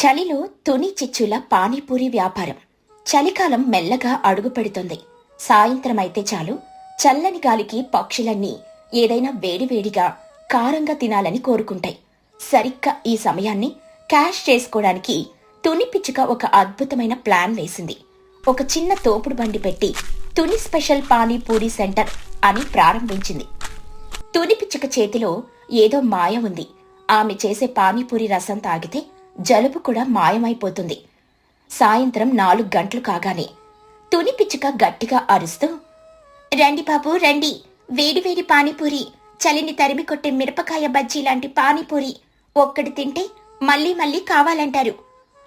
చలిలో తుని చిచ్చుల పానీపూరి వ్యాపారం. చలికాలం మెల్లగా అడుగు పెడుతుంది. సాయంత్రం అయితే చాలు, చల్లని గాలికి పక్షులన్నీ ఏదైనా వేడివేడిగా కారంగా తినాలని కోరుకుంటాయి. సరిగ్గా ఈ సమయాన్ని క్యాష్ చేసుకోవడానికి తుని పిచ్చుక ఒక అద్భుతమైన ప్లాన్ వేసింది. ఒక చిన్న తోపుడు బండి పెట్టి తుని స్పెషల్ పానీపూరి సెంటర్ అని ప్రారంభించింది. తుని పిచ్చుక చేతిలో ఏదో మాయ ఉంది. ఆమె చేసే పానీపూరి రసం తాగితే జలుబు కూడా మాయమైపోతుంది. సాయంత్రం 4 గంటలు కాగానే తుని పిచ్చుక గట్టిగా అరుస్తూ, రండి బాబు రండి, వేడివేడి పానీపూరి, చలిని తరిమి కొట్టే మిరపకాయ బజ్జీ లాంటి పానీపూరి, ఒక్కటి తింటే మళ్ళీ మళ్ళీ కావాలంటారు.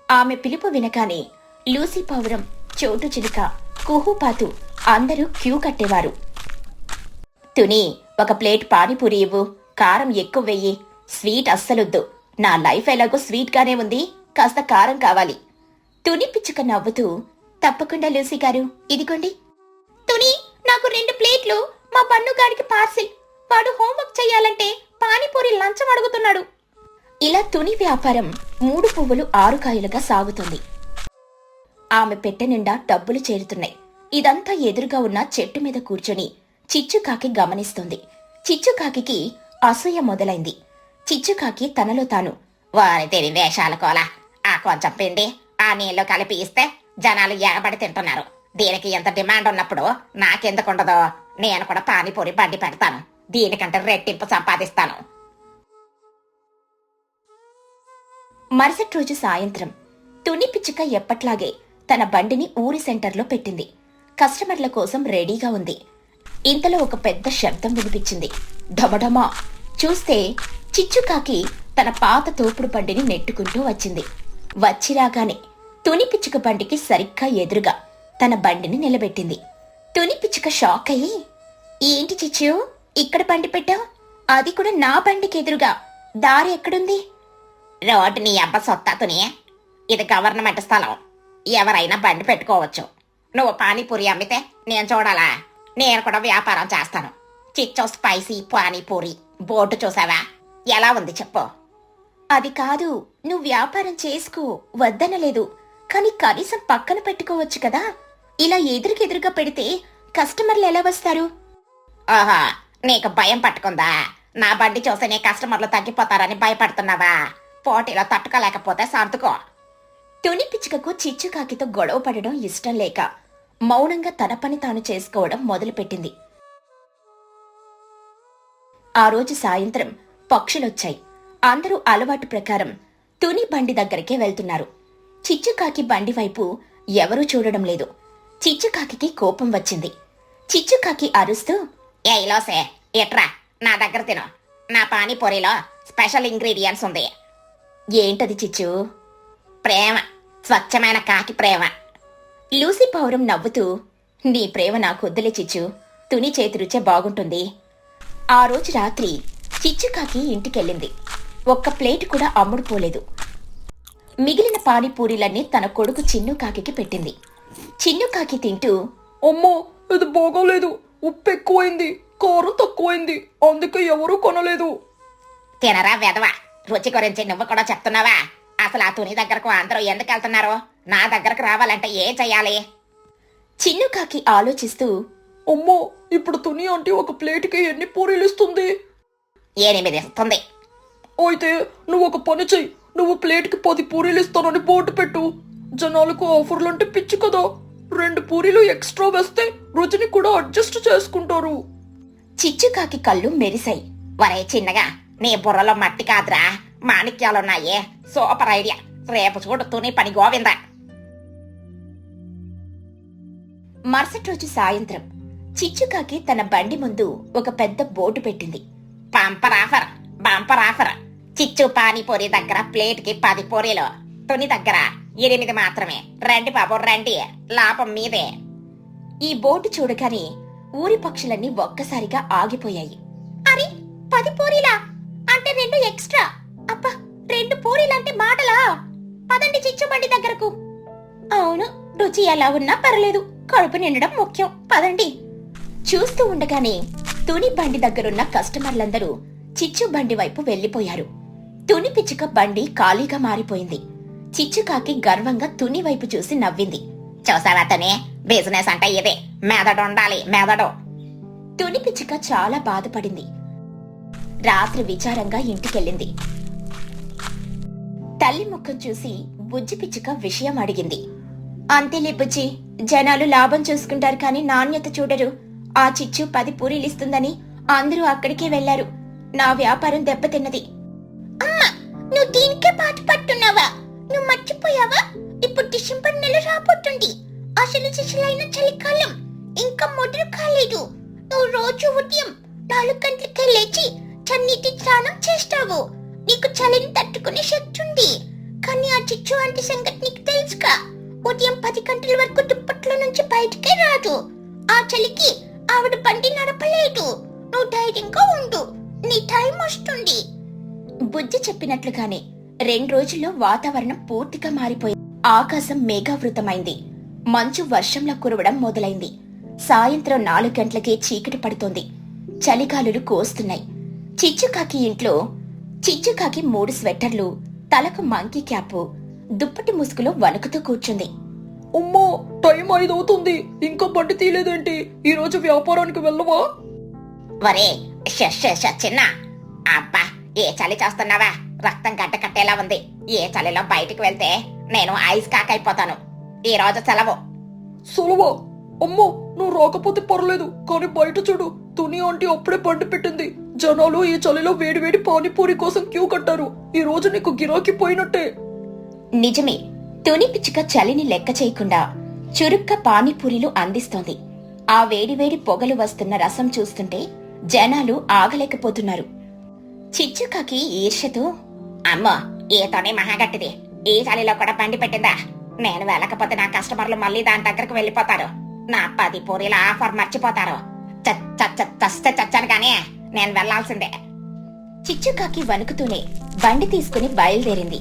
ఆమె పిలుపు వినగానే లూసీ పౌరం, చోటు చిలుక, కుహుపాతు అందరూ క్యూ కట్టేవారు. తుని, ఒక ప్లేట్ పానీపూరి ఇవ్వు, కారం ఎక్కువ వెయ్యి, స్వీట్ అస్సలొద్దు, నా లైఫ్ ఎలాగో స్వీట్ గానే ఉంది, కాస్త కారం కావాలి. తుని పిచ్చుక నవ్వుతూ, తప్పకుండా లూసీ గారు, ఇదిగోండి. తుని, నాకు 2 ప్లేట్లు, మా బన్నుగాడికి పార్సిల్, వాడు హోంవర్క్ చెయ్యాలంటే పానీపూరి లంచం అడుగుతున్నాడు. ఇలా తుని వ్యాపారం 3 పువ్వులు 6 కాయలుగా సాగుతుంది. ఆమె పెట్టె నిండా డబ్బులు చేరుతున్నాయి. ఇదంతా ఎదురుగా ఉన్న చెట్టు మీద కూర్చొని చిచ్చుకాకి గమనిస్తుంది. చిచ్చుకాకి అసూయ మొదలైంది. చిచ్చుకాకి తనలో తాను, వారి తెరి వేషాల కోలా, ఆ కొంచెం పిండి ఆ నీళ్లు కలిపి ఇస్తే జనాలు ఎగబడి తింటున్నారు, దీనికి ఎంత డిమాండ్ ఉన్నప్పుడు నాకెందుకుండదో, నేను కూడా పానీపూరి బండి పెడతాను, దీనికంటే రెట్టింపు సంపాదిస్తాను. మరుసటి రోజు సాయంత్రం తుని పిచ్చుక ఎప్పట్లాగే తన బండిని ఊరి సెంటర్లో పెట్టింది. కస్టమర్ల కోసం రెడీగా ఉంది. ఇంతలో ఒక పెద్ద శబ్దం వినిపించింది. ఢమఢమా. చూస్తే చిచ్చుకాకి తన పాత తోపుడు బండిని నెట్టుకుంటూ వచ్చింది. వచ్చిరాగానే తుని పిచ్చుక బండికి సరిగ్గా ఎదురుగా తన బండిని నిలబెట్టింది. తుని పిచ్చుక షాక్ అయ్యి, ఏంటి చిచ్చు, ఇక్కడ బండి పెట్టావు, అది కూడా నా బండికి ఎదురుగా, దారి ఎక్కడుంది? రోడ్డు నీ అబ్బ సొత్తా తుని, ఇది గవర్నమెంట్ స్థలం, ఎవరైనా బండి పెట్టుకోవచ్చు. నువ్వు పానీపూరి అమ్మితే నేను చూడాలా? నేను కూడా వ్యాపారం చేస్తాను. చిచ్చో స్పైసీ పానీపూరి బోర్డు చూసావా, ఎలా ఉంది చెప్పు? అది కాదు, నువ్వు వ్యాపారం చేసుకో, వద్దనలేదు, కానీ కనీసం పక్కన పెట్టుకోవచ్చు కదా, ఇలా ఎదురుకెదురుగా పెడితే కస్టమర్లు ఎలా వస్తారు? ఆహా, నీకు భయం పట్టుకుందా? నా బండి చూసేనే కస్టమర్లు తగ్గిపోతారని భయపడుతున్నావా? పోటీలో తట్టుకోలేకపోతే సర్దుకో. తుని పిచ్చుకకు చిచ్చుకాకితో గొడవ పడడం ఇష్టం లేక మౌనంగా తన పని తాను చేసుకోవడం మొదలుపెట్టింది. ఆ రోజు సాయంత్రం పక్షులొచ్చాయి. అందరూ అలవాటు ప్రకారం తుని బండి దగ్గరికే వెళ్తున్నారు. చిచ్చుకాకి బండి వైపు ఎవరూ చూడడం లేదు. చిచ్చుకాకి కోపం వచ్చింది. చిచ్చుకాకి అరుస్తూ, ఏలోసే, ఎట్రా, నా దగ్గర తిను, నా పానీపూరిలో స్పెషల్ ఇంగ్రీడియంట్స్ ఉంది. ఏంటది చిచ్చు? ప్రేమ, స్వచ్ఛమైన కాకి ప్రేమ. లూసీ పౌరం నవ్వుతూ, నీ ప్రేమ నాకు వద్దులే చిచ్చు, తుని చేతి రుచే బాగుంటుంది. ఆ రోజు రాత్రి చిచ్చుకాకి ఇంటికెళ్ళింది. ఒక్క ప్లేట్ కూడా అమ్ముడుపోలేదు. మిగిలిన పానీపూరీలన్నీ తన కొడుకు చిన్నుకాకి పెట్టింది. చిన్నుకాకి తింటూ, అమ్మో, ఇది బాగోలేదు, ఉప్పు ఎక్కువైంది, కారం తక్కువైంది, అందుకే ఎవరూ కొనలేదు. తినరా వెధవా, రుచి గురించి నువ్వు కూడా చెప్తున్నావా? అసలు ఆ తుని దగ్గరకు అందరూ ఎందుకు వెళ్తున్నారు? నా దగ్గరకు రావాలంటే ఏం చెయ్యాలి? చిన్నుకాకి ఆలోచిస్తూ, అమ్మో, ఇప్పుడు తుని అంటే ఒక ప్లేట్కి ఎన్ని పూరీలు ఇస్తుంది? 8 ఇస్తుంది. అయితే నువ్వు ఒక పని చెయ్యి, నువ్వు ప్లేట్కి 10 పూరీలు ఇస్తానని బోర్డు పెట్టు. జనాలకు ఆఫర్లంటే పిచ్చి కదా, 2 పూరీలు ఎక్స్ట్రా వేస్తే రుచిని కూడా అడ్జస్ట్ చేసుకుంటారు. చిచ్చుకాకి కళ్ళు మెరిశాయి. వరే చిన్నగా, నీ బుర్రలో మట్టి కాదురా, మాణిక్యాలున్నాయే, సూపర్ ఐడియా, రేపు చూడు తుని పని గోవిందా. మరుసటి రోజు సాయంత్రం చిచ్చుకాకి తన బండి ముందు ఒక పెద్ద బోర్డు పెట్టింది. బంపర్ ఆఫర్, బంపర్ ఆఫర్, చిచ్చు పానీపూరి దగ్గర ప్లేట్కి 10 పూరీలు, తుని దగ్గర 8 మాత్రమే, రండి బాబు రండి, లాభం మీదే. ఈ బోర్డు చూడగానే ఊరి పక్షులన్నీ ఒక్కసారిగా ఆగిపోయాయి. అరే, 10 పూరీలా అంటే 2 ఎక్స్ట్రా, అబ్బా, 2 పూరీలంటే మాటలా? పదండి చిచ్చు బండి దగ్గరకు. అవును, రుచి ఎలా ఉన్నా పర్లేదు, కడుపు నిండడం ముఖ్యం, పదండి. చూస్తూ ఉండగానే తుని బండి దగ్గరున్న కస్టమర్లందరూ చిచ్చు బండి వైపు వెళ్లిపోయారు. తుని పిచ్చుక బండి ఖాళీగా మారిపోయింది. చిచ్చుకాకి గర్వంగా తుని వైపు చూసి నవ్వింది. చూసావా తుని, బిజినెస్ అంటే ఇదే, మెదడు ఉండాలి, మెదడు. తుని పిచ్చుక చాలా బాధపడింది. రాత్రి విచారంగా ఇంటికెళ్ళింది. తల్లి ముఖం చూసి బుజ్జి పిచ్చుక విషయం అడిగింది. అంతేలే బుజ్జి, జనాలు లాభం చూసుకుంటారు కానీ నాణ్యత చూడరు. ఆ చిచ్చు 10 పూరీలిస్తుందని అందరూ అక్కడికే వెళ్లారు. నా వ్యాపారం దెబ్బతిన్నది. అమ్మా, నువ్వు దీనికే బాధపడుతున్నావా? నువ్వు మర్చిపోయావా? ఇప్పుడు డిసెంబర్ నెల రాబోతుంది. అసలు సిసలైన చలికాలం ఇంకా మొదలు కాలేదు. నువ్వు రోజు ఉదయం 4 గంటలకే లేచి చన్నీటి స్నానం చేస్తావు. నీకు చలిని తట్టుకునే శక్తి ఉంది. కానీ ఆ చిచ్చు అంటే సంగతి నీకు తెలుసుగా. ఉదయం 10 గంటల వరకు దుప్పట్లో నుంచి బయటికే రాదు. ఆ చలికి ఆవిడ బండి నడపలేదు. నువ్వు ధైర్యంగా ఉండు, నీ టైం వస్తుంది. బుజ్జి చెప్పినట్లుగానే 2 రోజుల్లో వాతావరణం పూర్తిగా మారిపోయింది. ఆకాశం మేఘావృతమైంది. మంచు వర్షంలా కురవడం మొదలైంది. సాయంత్రం 4 గంటలకే చీకటి పడుతోంది. చలిగాలులు కోస్తున్నాయి. చిచ్చుకాకి ఇంట్లో చిచ్చుకాకి 3 స్వెట్టర్లు, తలకు మంకీ క్యాప్, దుప్పటి ముసుగులో వణుకుతూ కూర్చుంది. అమ్మో, టైం 5 అవుతుంది, ఇంకా బండి తీయలేదేంటి? ఈ రోజు వ్యాపారానికి వెళ్ళవా? వరే చిన్న, అబ్బా ఏ చలి చేస్తున్నావా? రక్తం గడ్డ కట్టేలా ఉంది. ఏ చలిలో బయటికి వెళ్తే నేను ఐస్ కాకైపోతాను. ఈ రోజు సెలవు. సెలవా? అమ్మో, నువ్వు రాకపోతే పర్లేదు, కానీ బయట చూడు, తుని ఆంటీ అప్పుడే బండి పెట్టింది. జనాలు ఈ చలిలో వేడివేడి పానీపూరి కోసం క్యూ కట్టారు. ఈ రోజు నీకు గిరాకీ పోయినట్టే. నిజమే. తుని పిచ్చుక చలిని లెక్క చేయకుండా చురుక్క పానీపూరీలు అందిస్తోంది. ఆ వేడివేడి పొగలు వస్తున్న రసం చూస్తుంటే జనాలు ఆగలేకపోతున్నారు. చిచ్చుకాకి ఈర్ష్యతో, అమ్మో, ఏ తోనే మహాగట్టిది, ఈ చలిలో కూడా బండి పెట్టిందా? నేను వెళ్ళకపోతే నా కస్టమర్లు మళ్ళీ దాని దగ్గరకు వెళ్ళిపోతారు. నా 10 పూరీల ఆఫర్ మర్చిపోతారు. చస్తే చచ్చాను గానీ నేను వెళ్లాల్సిందే. చిచ్చుకాకి వణుకుతూనే బండి తీసుకుని బయలుదేరింది.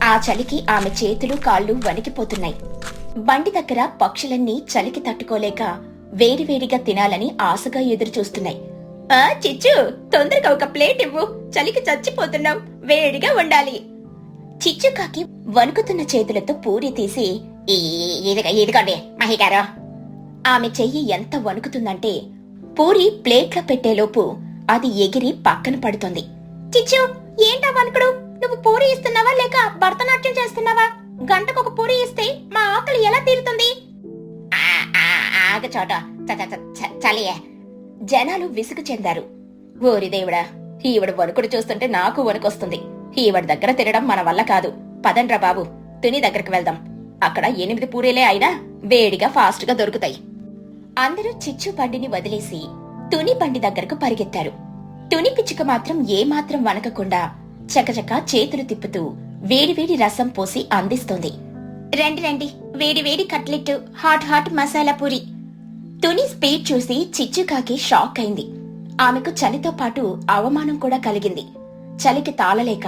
ఆ చలికి ఆమె చేతులు కాళ్ళు వణికిపోతున్నాయి. బండి దగ్గర పక్షులన్నీ చలికి తట్టుకోలేక వేడివేడిగా తినాలని ఆశగా ఎదురుచూస్తున్నాయి. ఆ చిచ్చు, తొందరగా ఒక ప్లేట్ ఇవ్వు, చలికి చచ్చిపోతున్నాం, వేడిగా ఉండాలి. చిచ్చుకాకి వణుకుతున్న చేతులతో పూరి తీసి, ఇదిగోండి మహిగారు. ఆమె చెయ్యి ఎంత వణుకుతుందంటే పూరి ప్లేట్లో పెట్టేలోపు అది ఎగిరి పక్కన పడుతుంది. చిచ్చు, ఏంటా వణుకుడు? నువ్వు పూరి ఇస్తున్నావా లేక భరతనాట్యం చేస్తున్నావా? గంటకొక పూరి ఇస్తే మా ఆకలి ఎలా తీరుతుంది? ఆగ చోట చలియే. జనాలు విసుగు చెందారు. ఓరి దేవుడా, ఈవిడ వణుకుడు చూస్తుంటే నాకు వణుకొస్తుంది. ఈవిడ దగ్గర తినడం మన వల్ల కాదు. పదండ్రా బాబు, తుని దగ్గరకు వెళ్దాం. అక్కడ 8 పూరీలే అయినా వేడిగా ఫాస్ట్ గా దొరుకుతాయి. అందరూ చిచ్చు బండిని వదిలేసి తుని బండి దగ్గరకు పరిగెత్తారు. తుని పిచ్చుక మాత్రం ఏమాత్రం వణకకుండా చకచక చేతులు తిప్పుతూ వేడివేడి రసం పోసి అందిస్తోంది. రండి రండి, వేడివేడి cutlet, hot masala puri. Tuni speed చూసి చిచ్చుకాకి షాక్ అయింది. ఆమెకు చలితో పాటు అవమానం కూడా కలిగింది. చలికి తాళలేక,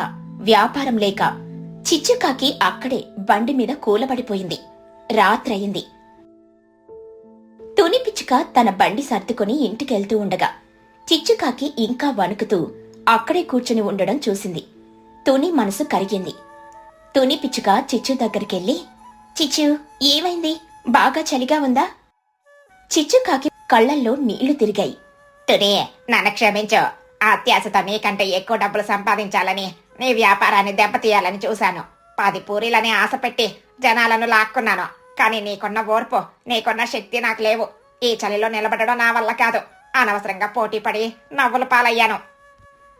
వ్యాపారం లేక చిచ్చుకాకి అక్కడే బండి మీద కూలబడిపోయింది. రాత్రయింది. తుని పిచ్చుక తన బండి సర్దుకుని ఇంటికెళ్తూ ఉండగా చిచ్చుకాకి ఇంకా వణుకుతూ అక్కడే కూర్చుని ఉండడం చూసింది. తుని మనసు కరిగింది. తుని పిచ్చుక చిచ్చు దగ్గరికెళ్ళి, చిచ్చు, ఏమైంది? బాగా చలిగా ఉందా? చిచ్చుకాకి కళ్లల్లో నీళ్లు తిరిగాయి. తుని, నన్ను క్షమించు. అత్యాశతో నీకంటే ఎక్కువ డబ్బులు సంపాదించాలని, నీ వ్యాపారాన్ని దెబ్బతీయాలని చూశాను. 10 పూరీలని ఆశ పెట్టి జనాలను లాక్కున్నాను. కానీ నీకున్న ఓర్పు, నీకున్న శక్తి నాకు లేవు. ఈ చలిలో నిలబడడం నా వల్ల కాదు. అనవసరంగా పోటీపడి నవ్వుల పాలయ్యాను.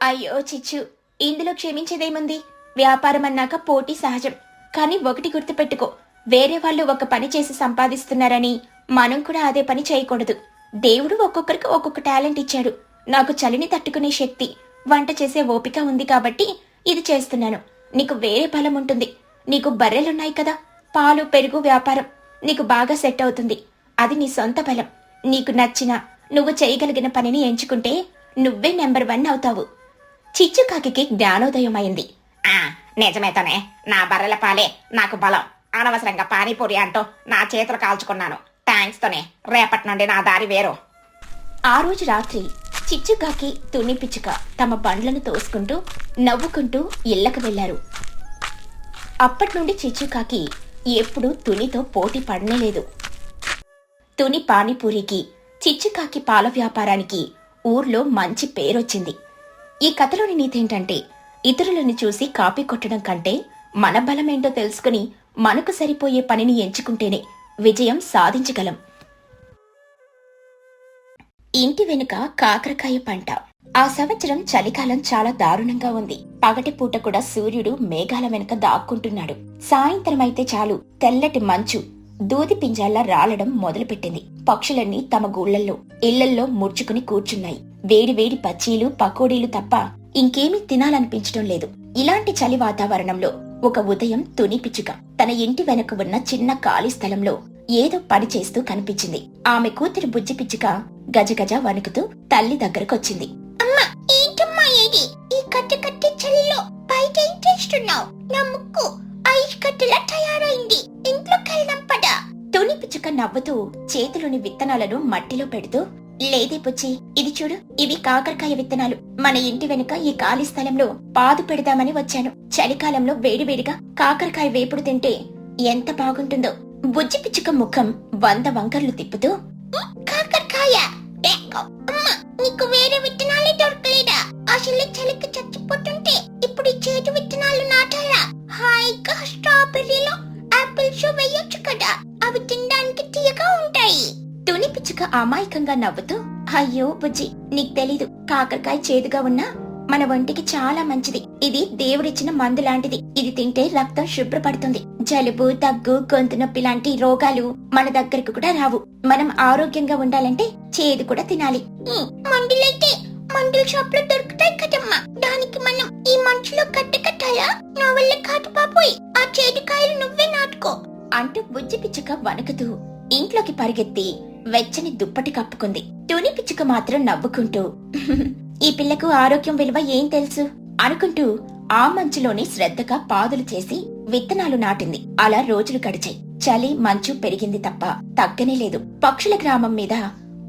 అయ్యో చిచ్చు, ఇందులో క్షమించేదేముంది? వ్యాపారం అన్నాక పోటీ సహజం. కానీ ఒకటి గుర్తుపెట్టుకో, వేరే వాళ్ళు ఒక పని చేసి సంపాదిస్తున్నారని మనం కూడా అదే పని చేయకూడదు. దేవుడు ఒక్కొక్కరికి ఒక్కొక్క టాలెంట్ ఇచ్చాడు. నాకు చలిని తట్టుకునే శక్తి, వంట చేసే ఓపిక ఉంది కాబట్టి ఇది చేస్తున్నాను. నీకు వేరే బలం ఉంటుంది. నీకు బర్రెలున్నాయి కదా, పాలు పెరుగు వ్యాపారం నీకు బాగా సెట్ అవుతుంది. అది నీ సొంత బలం. నీకు నచ్చిన, నువ్వు చేయగలిగిన పనిని ఎంచుకుంటే నువ్వే నెంబర్ 1 అవుతావు. చిచ్చుకాకి జ్ఞానోదయం అయింది. నిజమేతోనే, నా బర్రెల పాలే నాకు బలం. అనవసరంగా పానీపూరి అంటూ నా చేతులు కాల్చుకున్నాను. థ్యాంక్స్ తోనే, రేపటి నుండి నా దారి వేరు. ఆ రోజు రాత్రి చిచ్చుకాకి, తుని పిచ్చుక తమ బండ్లను తోసుకుంటూ నవ్వుకుంటూ ఇళ్లకు వెళ్లారు. అప్పట్నుండి చిచ్చుకాకి ఎప్పుడూ తునితో పోటీ పడనేలేదు. తుని పానీపూరికి, చిచ్చుకాకి పాల వ్యాపారానికి ఊర్లో మంచి పేరొచ్చింది. ఈ కథలోని నీతేంటంటే, ఇతరులను చూసి కాపీ కొట్టడం కంటే మన బలమేంటో తెలుసుకుని మనకు సరిపోయే పనిని ఎంచుకుంటేనే విజయం సాధించగలం. ఇంటి వెనుక కాకరకాయ పంట. ఆ సంవత్సరం చలికాలం చాలా దారుణంగా ఉంది. పగటిపూట కూడా సూర్యుడు మేఘాల వెనుక దాక్కుంటున్నాడు. సాయంత్రం అయితే చాలు తెల్లటి మంచు దూది పింజాల్లా రాలడం మొదలుపెట్టింది. పక్షులన్నీ తమ గూళ్లల్లో, ఇళ్లల్లో ముడుచుకుని కూర్చున్నాయి. వేడివేడి పచ్చీలు, పకోడీలు తప్ప ఇంకేమీ తినాలనిపించడం లేదు. ఇలాంటి చలి వాతావరణంలో ఒక ఉదయం తుని పిచ్చుక తన ఇంటి వెనక ఉన్న చిన్న ఖాళీ స్థలంలో ఏదో పని చేస్తూ కనిపించింది. ఆమె కూతురు బుజ్జి పిచ్చుక గజగజ వణుకుతూ తల్లి దగ్గరకొచ్చింది. అమ్మా, ఏంటమ్మా ఏది? ఈ కట్ట కట్టే చలిలో బయట ఏం చేస్తున్నావు? నా ముక్కు ఐస్ కట్టెలా తయారైంది. ఇంట్లోకి వెళ్దాం పద. తుని పిచ్చుక నవ్వుతూ చేతిలోని విత్తనాలను మట్టిలో పెడుతూ, లేదే పుచ్చి, ఇది చూడు, ఇవి కాకరకాయ విత్తనాలు. మన ఇంటి వెనుక ఈ ఖాళీ స్థలంలో పాదు పెడదామని వచ్చాను. చలికాలంలో వేడివేడిగా కాకరకాయ వేపుడు తింటే ఎంత బాగుంటుందో. బుజ్జి పిచ్చుక ముఖం 100 వంకర్లు తిప్పుతూ, కాకరకాయ? నీకు వేరే విత్తనాలే దొరకలేదా? అసలు చలికి చచ్చిపోతుంటే ఇప్పుడు ఈ చేతి విత్తనాలు నాటాలా? హాయిగా స్ట్రాబెర్రీలో ఆపిల్స్ వేయొచ్చు కదా, అవి తినడానికి తీయగా ఉంటాయి. తుని పిచ్చుక అమాయకంగా నవ్వుతూ, అయ్యో బుజ్జి, నీకు తెలీదు, కాకరకాయ చేదుగా ఉన్నా మన ఒంటికి చాలా మంచిది. ఇది దేవుడిచ్చిన మందు లాంటిది. ఇది తింటే రక్తం శుభ్రపడుతుంది. జలుబు, దగ్గు, గొంతు నొప్పి లాంటి రోగాలు మన దగ్గరకు కూడా రావు. మనం ఆరోగ్యంగా ఉండాలంటే చేదు కూడా తినాలి. మందులైతే మందుల షాప్ లో దొరుకుతాయి కదమ్మా, దానికి మనం ఈ మంచులో కట్టకట్టాలా? నా వల్ల కాదు బాబోయ్, ఆ చేదుకాయలు నువ్వే నాటుకో అంటూ బుజ్జి పిచ్చుక వణుకుతూ ఇంట్లోకి పరిగెత్తి వెచ్చని దుప్పటి కప్పుకుంది. తుని పిచ్చుక మాత్రం నవ్వుకుంటూ, ఈ పిల్లకు ఆరోగ్యం విలువ ఏం తెలుసు అనుకుంటూ ఆ మంచులోనే శ్రద్ధగా పాదులు చేసి విత్తనాలు నాటింది. అలా రోజులు గడిచాయి. చలి, మంచు పెరిగింది తప్ప తగ్గనే లేదు. పక్షుల గ్రామం మీద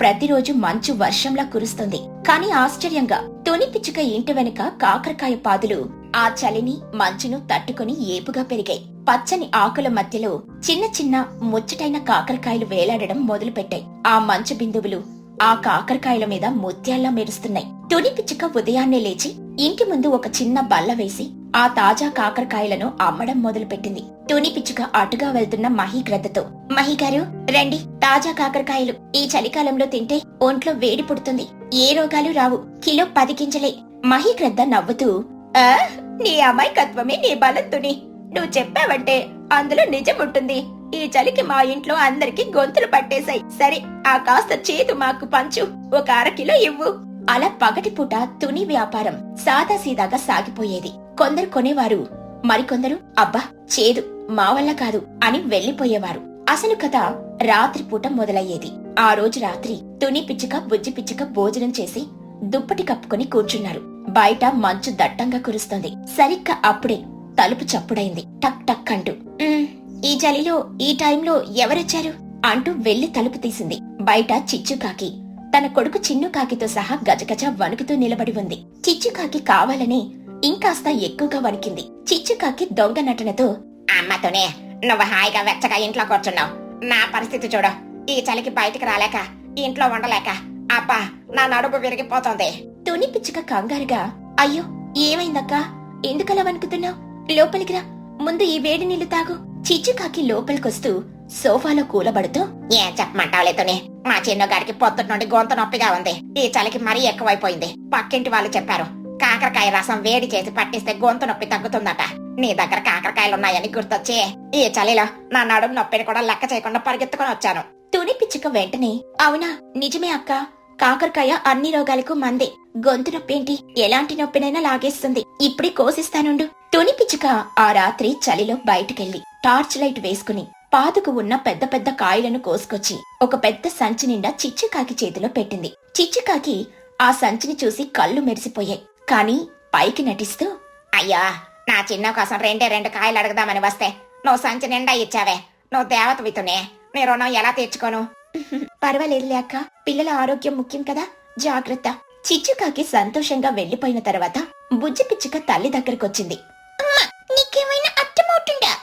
ప్రతిరోజు మంచు వర్షంలా కురుస్తుంది. కాని ఆశ్చర్యంగా తుని పిచ్చుక ఇంటి వెనుక కాకరకాయ పాదులు ఆ చలిని, మంచును తట్టుకుని ఏపుగా పెరిగాయి. పచ్చని ఆకుల మధ్యలో చిన్న చిన్న ముచ్చటైన కాకరకాయలు వేలాడడం మొదలుపెట్టాయి. ఆ మంచు బిందువులు ఆ కాకరకాయల మీద ముత్యాల్లా మెరుస్తున్నాయి. తుని పిచ్చుక ఉదయాన్నే లేచి ఇంటి ముందు ఒక చిన్న బల్ల వేసి ఆ తాజా కాకరకాయలను అమ్మడం మొదలుపెట్టింది. తుని పిచ్చుక అటుగా వెళ్తున్న మహిగ్రద్దతో, మహిగారు రండి, తాజా కాకరకాయలు. ఈ చలికాలంలో తింటే ఒంట్లో వేడి పుడుతుంది, ఏ రోగాలు రావు. కిలో 10 గింజలే. మహిగ్రద్ద నవ్వుతూ, నీ అమాయకత్వమే నీ బలం తుని. నువ్వు చెప్పావంటే అందులో నిజం ఉంటుంది. ఈ చలికి మా ఇంట్లో అందరికి గొంతులు పట్టేశాయి. సరే, ఆ కాస్త చేదు మాకు పంచు, ఒక 1/2 కిలో ఇవ్వు. అలా పగటిపూట తుని వ్యాపారం సాదాసీదాగా సాగిపోయేది. కొందరు కొనేవారు, మరికొందరు అబ్బా చేదు, మా వల్ల కాదు అని వెళ్లిపోయేవారు. అసలు కథ రాత్రిపూట మొదలయ్యేది. ఆ రోజు రాత్రి తుని పిచ్చుక, బుజ్జి పిచ్చుక భోజనం చేసి దుప్పటి కప్పుకొని కూర్చున్నారు. బయట మంచు దట్టంగా కురుస్తోంది. సరిగ్గా అప్పుడే తలుపు చప్పుడైంది. టక్ టక్ అంటూ. ఈ చలిలో ఈ టైంలో ఎవరొచ్చారు అంటూ వెళ్లి తలుపు తీసింది. బయట చిచ్చుకాకి తన కొడుకు చిన్నుకాకితో సహా గజగజ వణుకుతూ నిలబడి ఉంది. చిచ్చుకాకి కావాలని ఇంకాస్త ఎక్కువగా వణికింది. చిచ్చుకాకి దొంగ నటనతో, అమ్మతోనే నువ్వు హాయిగా వెచ్చగా ఇంట్లో కూర్చున్నావు. నా పరిస్థితి చూడు, ఈ చలికి బయటికి రాలేక, ఇంట్లో ఉండలేక అబ్బా నా నడుపు విరిగిపోతోంది. తుని పిచ్చుక కంగారుగా, అయ్యో ఏమైందక్కా, ఎందుకలా వణుకుతున్నావు? లోపలికి రా, ముందు ఈ వేడి నీళ్లు తాగు. చిచ్చుకాకి లోపలికొస్తూ సోఫాలో కూలబడుతూ, ఏం చెప్పమంటావులే తుని, మా చిన్నగాడికి పొద్దుట నుండి గొంతు నొప్పిగా ఉంది. ఈ చలికి మరీ ఎక్కువైపోయింది. పక్కింటి వాళ్ళు చెప్పారు, కాకరకాయ రసం వేడి చేసి పట్టిస్తే గొంతు నొప్పి తగ్గుతుందట. నీ దగ్గర కాకరకాయలున్నాయని గుర్తొచ్చి ఈ చలిలో నా నడుము నొప్పిని కూడా లెక్క చేయకుండా పరిగెత్తుకుని వచ్చాను. తుని పిచ్చుక వెంటనే, అవునా, నిజమే అక్క, కాకరకాయ అన్ని రోగాలకు మందే. గొంతు నొప్పేంటి, ఎలాంటి నొప్పినైనా లాగేస్తుంది. ఇప్పుడే కోసిస్తానుండు. తుని పిచ్చుక ఆ రాత్రి చలిలో బయటికెళ్లి టార్చ్ లైట్ వేసుకుని పాదుకు ఉన్న పెద్ద పెద్ద కాయలను కోసుకొచ్చి ఒక పెద్ద సంచి నిండా చిచ్చుకాకి చేతిలో పెట్టింది. చిచ్చుకాకి ఆ సంచిని చూసి కళ్ళు మెరిసిపోయాయి. కాని పైకి నటిస్తూ, అయ్యా, నా చిన్న కోసం 2 కాయలు అడగదామని వస్తే నువ్వు సంచి నిండా ఇచ్చావే. నువ్వు దేవతవితునే, నీ రుణం ఎలా తీర్చుకోను? పర్వాలేదులే అక్క, పిల్లల ఆరోగ్యం ముఖ్యం కదా, జాగ్రత్త. చిచ్చుకాకి సంతోషంగా వెళ్లిపోయిన తర్వాత బుజ్జి పిచ్చుక తల్లి దగ్గరకొచ్చింది. అమ్మా, నీకేమైనా అర్థమవుతుందా?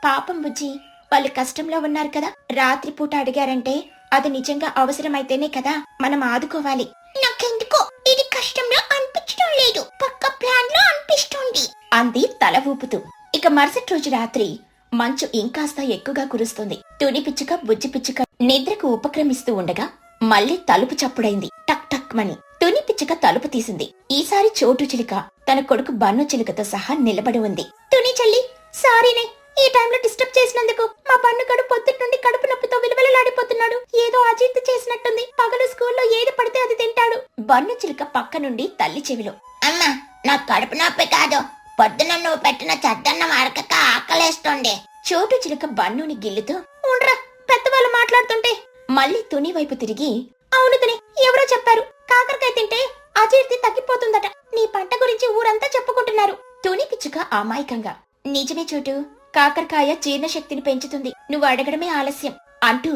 పాపం బుజ్జి, వాళ్ళు కష్టంలో ఉన్నారు కదా, రాత్రిపూట అడిగారంటే అది నిజంగా అవసరమైతేనే కదా మనం ఆదుకోవాలి. నాకెందుకో ఇది కష్టంలో అనిపించడం లేదు, పక్క ప్లాన్ లో అనిపిస్తుంది అంది తల ఊపుతూ. ఇక మరుసటి రోజు రాత్రి మంచు ఇంకాస్త ఎక్కువగా కురుస్తుంది. తుని పిచ్చుక బుజ్జి పిచ్చుక నిద్రకు ఉపక్రమిస్తూ ఉండగా మళ్ళీ తలుపు చప్పుడైంది. టక్ టక్ మని తుని పిచ్చుక తలుపు తీసింది. ఈసారి చోటు చిలుక తన కొడుకు బన్ను చిలుకతో సహా నిలబడి ఉంది. తుని చెల్లి, సారీనే, ఈ టైంలో డిస్టర్బ్ చేసినందుకు. మా బన్నుగడు పొద్దుట నుండి కడుపు నొప్పితో విలవిలలాడిపోతున్నాడు. ఏదో అజీర్తి చేసినట్టుంది. పగలు స్కూల్లో ఏది పడితే అది తింటాడు. బన్ను చిలుక పక్క నుండి తల్లి చెవిలో, అమ్మా, నా కడుపు నొప్పి కాదు, పొద్దున నువ్వు పెట్టిన చద్దన్నం అరకక ఆకలేస్తుంది. చోటు చిలుక బన్నుని గిల్లుతూ, ఉండ్రా, పెద్దవాళ్ళు మాట్లాడుతుంటే. మళ్ళీ తుని వైపు తిరిగి, అవును తుని, ఎవరో చెప్పారు కాకరకాయ తింటే అజీర్తి తగ్గిపోతుందట. నీ పంట గురించి ఊరంతా చెప్పుకుంటున్నారు. తుని పిచ్చుక అమాయకంగా, నిజమే చోటు, కాకరకాయ జీర్ణశక్తిని పెంచుతుంది, నువ్వు అడగడమే ఆలస్యం అంటూ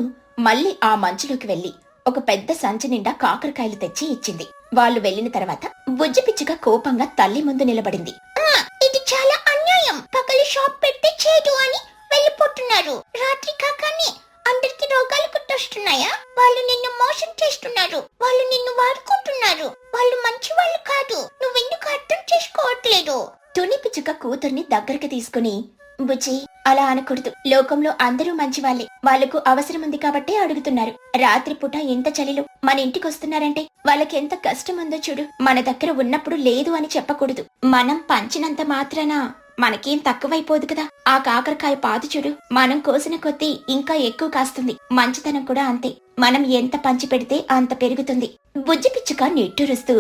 మళ్ళీ ఆ మంచులోకి వెళ్లి ఒక పెద్ద సంచి నిండా కాకరకాయలు తెచ్చి ఇచ్చింది. వాళ్ళు వెళ్లిన తర్వాత బుజ్జి పిచ్చుక కోపంగా తల్లి ముందు నిలబడింది. అమ్మా, ఇది చాలా అన్యాయం. పగలు షాప్ పెట్టి చేదు అని వెళ్ళిపోతున్నారు. రాత్రి కాకాని అందరికి రోగాలు కుట్టొస్తున్నాయా? వాళ్ళు నిన్ను మోసం చేస్తున్నారు. వాళ్ళు నిన్ను వాడుకుంటున్నారు. వాళ్ళు మంచి వాళ్ళు కాదు. నువ్వెందుకు అర్థం చేసుకోవట్లేదు? తుని పిచ్చుక కూతుర్ని దగ్గరికి తీసుకుని, బుజ్జి, అలా అనకూడదు. లోకంలో అందరూ మంచివాళ్లే. వాళ్లకు అవసరం ఉంది కాబట్టే అడుగుతున్నారు. రాత్రిపూట ఎంత చలిలో మన ఇంటికి వస్తున్నారంటే వాళ్ళకి ఎంత కష్టం ఉందో చూడు. మన దగ్గర ఉన్నప్పుడు లేదు అని చెప్పకూడదు. మనం పంచినంత మాత్రాన మనకేం తక్కువైపోదు కదా. ఆ కాకరకాయ పాదు చూడు, మనం కోసిన కొద్దీ ఇంకా ఎక్కువ కాస్తుంది. మంచితనం కూడా అంతే, మనం ఎంత పంచి పెడితే అంత పెరుగుతుంది. బుజ్జి పిచ్చుక నిట్టూరుస్తూ,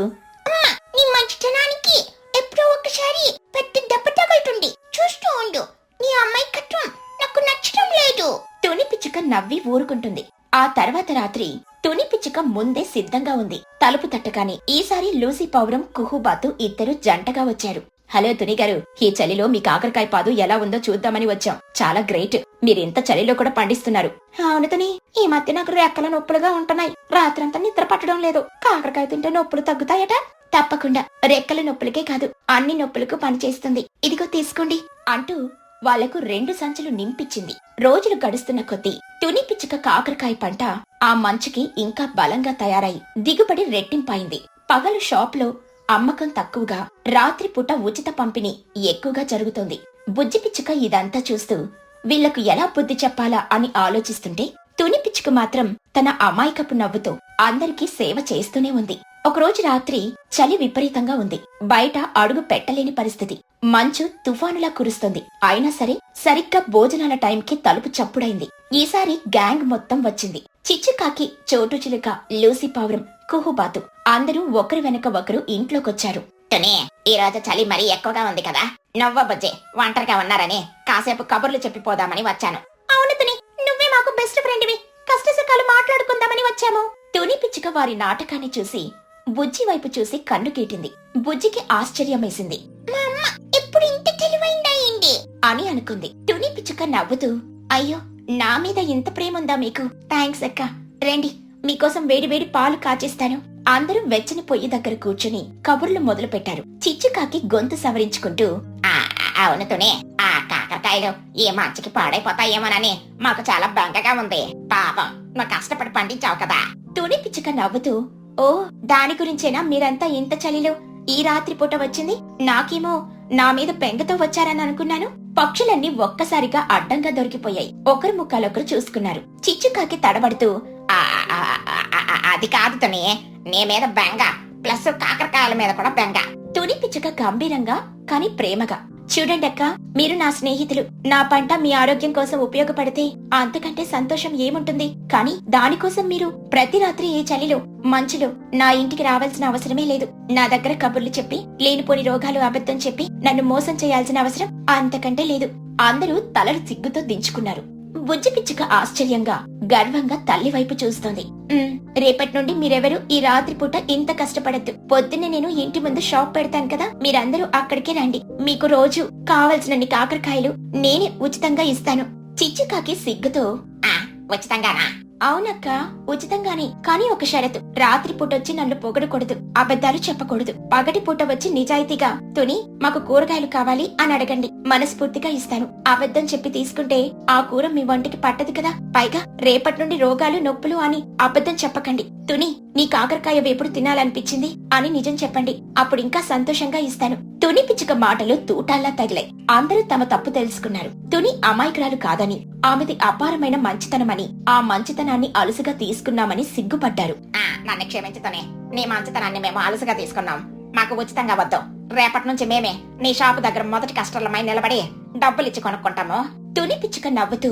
అమ్మా, నీ మంచితనానికి ఎప్పుడో ఒకసారి పెద్ద దెబ్బ తగులుతుంది. చూస్తూ ఉండు. నీ అమ్మాయికత్వం నాకు నచ్చడం లేదు. తుని పిచ్చుక నవ్వి ఊరుకుంటుంది. ఆ తర్వాత రాత్రి తుని పిచ్చుక ముందే సిద్ధంగా ఉంది. తలుపు తట్టగానే ఈసారి లూసీ పౌరం కుహుబాతు ఇద్దరు జంటగా వచ్చారు. హలో తుని గారు, ఈ చలిలో మీ కాకరకాయ పాదు ఎలా ఉందో చూద్దామని వచ్చాం. చాలా గ్రేట్, మీరింత చలిలో కూడా పండిస్తున్నారు. అవును తుని, ఈ మధ్య నాకు రెక్కల నొప్పులుగా ఉంటున్నాయి. రాత్రంతా నిద్ర పట్టడం లేదు. కాకరకాయ తింటే నొప్పులు తగ్గుతాయట. తప్పకుండా, రెక్కల నొప్పులకే కాదు, అన్ని నొప్పులకు పనిచేస్తుంది. ఇదిగో తీసుకోండి అంటూ వాళ్లకు 2 సంచులు నింపించింది. రోజులు గడుస్తున్న కొద్దీ తుని పిచ్చుక కాకరకాయ పంట ఆ మంచుకి ఇంకా బలంగా తయారై దిగుబడి రెట్టింపైంది. పగలు షాప్లో అమ్మకం తక్కువగా, రాత్రిపూట ఉచిత పంపిణీ ఎక్కువగా జరుగుతోంది. బుజ్జి పిచ్చుక ఇదంతా చూస్తూ వీళ్లకు ఎలా బుద్ధి చెప్పాలా అని ఆలోచిస్తుంటే, తుని పిచ్చుక మాత్రం తన అమాయకపు నవ్వుతో అందరికీ సేవ చేస్తూనే ఉంది. ఒకరోజు రాత్రి చలి విపరీతంగా ఉంది. బయట అడుగు పెట్టలేని పరిస్థితి. మంచు తుఫానులా కురుస్తుంది. అయినా సరే సరిగ్గా భోజనాల టైంకి తలుపు చప్పుడైంది. ఈసారి గ్యాంగ్ మొత్తం వచ్చింది. చిచ్చుకాకి, చోటు చిలుక, లూసీ పావురం, కుహుబాతు అందరూ ఒకరి వెనక ఒకరు ఇంట్లోకొచ్చారు. తుని, ఈ రోజు చలి మరీ ఎక్కువగా ఉంది కదా. నవ్వ బుజ్జి ఒంటరిగా ఉన్నారని కాసేపు కబుర్లు చెప్పిపోదామని వచ్చాను. అవును తుని, నువ్వే మాకు బెస్ట్ ఫ్రెండ్వి. కష్టసుఖాలు మాట్లాడుకుందామని వచ్చాము. తుని పిచ్చుక వారి నాటకాన్ని చూసి బుజ్జి వైపు చూసి కన్ను గీటింది. బుజ్జికి ఆశ్చర్యమేసింది. మా అమ్మ ఎప్పుడు ఇంత తెలివైందయింది అని అనుకుంది. తుని పిచ్చుక నవ్వుతూ, అయ్యో, నా మీద ఇంత ప్రేముందా మీకు? థ్యాంక్స్ అక్క. రండి, మీకోసం వేడి వేడి పాలు కాచేస్తాను. అందరూ వెచ్చని పొయ్యి దగ్గర కూర్చుని కబుర్లు మొదలు పెట్టారు. చిచ్చుకాకి గొంతు సవరించుకుంటూ, అవును తుని, ఆ కాకరకాయలు ఈ మంచికి పాడైపోతాయేమోనని మాకు చాలా బెంగగా ఉంది. పాపం, నువ్వు కష్టపడి పండించావు కదా. తుని పిచ్చుక నవ్వుతూ, ఓ, దాని గురించేనా మీరంతా ఇంత చలిలో ఈ రాత్రిపూట వచ్చింది? నాకేమో నా మీద బెంగతో వచ్చారని అనుకున్నాను. పక్షులన్నీ ఒక్కసారిగా అడ్డంగా దొరికిపోయాయి. ఒకరు ముఖాలొకరు చూసుకున్నారు. చిచ్చుకాకి తడబడుతూ, అది కాదు తుని, నీ మీద బెంగ ప్లస్ కాకరకాయల మీద కూడా బెంగ. తుని పిచ్చుక గంభీరంగా కాని ప్రేమగా, చూడండక్క, మీరు నా స్నేహితులు. నా పంట మీ ఆరోగ్యం కోసం ఉపయోగపడితే అంతకంటే సంతోషం ఏముంటుంది? కానీ దానికోసం మీరు ప్రతి రాత్రి ఈ చలిలో మంచులో నా ఇంటికి రావాల్సిన అవసరమే లేదు. నా దగ్గర కబుర్లు చెప్పి, లేనిపోని రోగాలు అబద్ధం చెప్పి నన్ను మోసం చేయాల్సిన అవసరం అంతకంటే లేదు. అందరూ తలలు సిగ్గుతో దించుకున్నారు. బుజ్జి పిచ్చుక ఆశ్చర్యంగా, గర్వంగా తల్లి వైపు చూస్తోంది. రేపటి నుండి మీరెవరూ ఈ రాత్రిపూట ఇంత కష్టపడద్దు. పొద్దున్నే నేను ఇంటి ముందు షాప్ పెడతాను కదా, మీరందరూ అక్కడికే రండి. మీకు రోజు కావలసినన్ని కాకరకాయలు నేనే ఉచితంగా ఇస్తాను. చిచ్చుకాకి సిగ్గుతో, ఉచితంగానా? అవునక్క, ఉచితంగానే. కానీ ఒక షరతు, రాత్రి పూట వచ్చి నన్ను పొగడకూడదు, అబద్ధాలు చెప్పకూడదు. పగటి పూట వచ్చి నిజాయితీగా తుని మాకు కూరగాయలు కావాలి అని అడగండి, మనస్ఫూర్తిగా ఇస్తాను. అబద్ధం చెప్పి తీసుకుంటే ఆ కూర మీ వంటికి పట్టదు కదా. పైగా రేపటి నుండి రోగాలు నొప్పులు అని అబద్ధం చెప్పకండి. తుని నీ కాకరకాయ వేపుడు తినాలనిపించింది అని నిజం చెప్పండి, అప్పుడు ఇంకా సంతోషంగా ఇస్తాను. తుని పిచ్చుక మాటలు తూటాల్లా తగిలాయి. అందరూ తమ తప్పు తెలుసుకున్నారు. తుని అమాయకురాలు కాదని, ఆమెది అపారమైన మంచితనమని, ఆ మంచితనాన్ని అలుసుగా తీసుకున్నామని సిగ్గుపడ్డారు. నన్ను క్షమించుతనే, నీ మంచితనాన్ని మేము అలసుగా తీసుకున్నాం. మాకు ఉచితంగా వద్దు. రేపటి నుంచి మేమే నీ షాపు దగ్గర మొదటి కస్టమర్లమై నిలబడి డబ్బులిచ్చి కొనుక్కుంటాము. తుని పిచ్చుక నవ్వుతూ,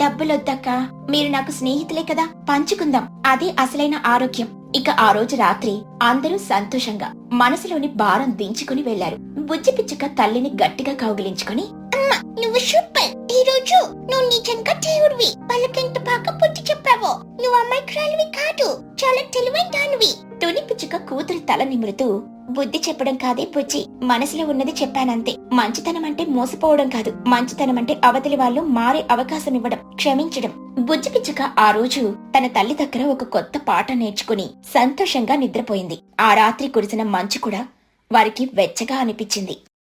డబ్బులొద్దక్క, మీరు నాకు స్నేహితులే కదా, పంచుకుందాం, అదే అసలైన ఆరోగ్యం. ఇక ఆ రోజు రాత్రి అందరూ సంతోషంగా మనసులోని భారం దించుకుని వెళ్లారు. బుజ్జి పిచ్చుక తల్లిని గట్టిగా కౌగిలించుకుని, అమ్మా నువ్వు సూపర్, ఈ రోజు నువ్వు నిజంగా దేవుడివి. వాళ్ళకెంత బాగా బుద్ధి చెప్పావో. నువ్వు అమాయకురాలివి కాదు, చాలా తెలివైన దానివి. తుని పిచ్చుక కూతురి తల నిమురుతూ, బుద్ధి చెప్పడం కాదే బుజ్జి, మనసులో ఉన్నది చెప్పానంతే. మంచితనం అంటే మోసపోవడం కాదు, మంచితనం అంటే అవతలి వాళ్ళు మారే అవకాశం ఇవ్వడం, క్షమించడం. బుజ్జి పిచ్చుక ఆ రోజు తన తల్లి దగ్గర ఒక కొత్త పాట నేర్చుకుని సంతోషంగా నిద్రపోయింది. ఆ రాత్రి కురిసిన మంచు కూడా వారికి వెచ్చగా అనిపించింది.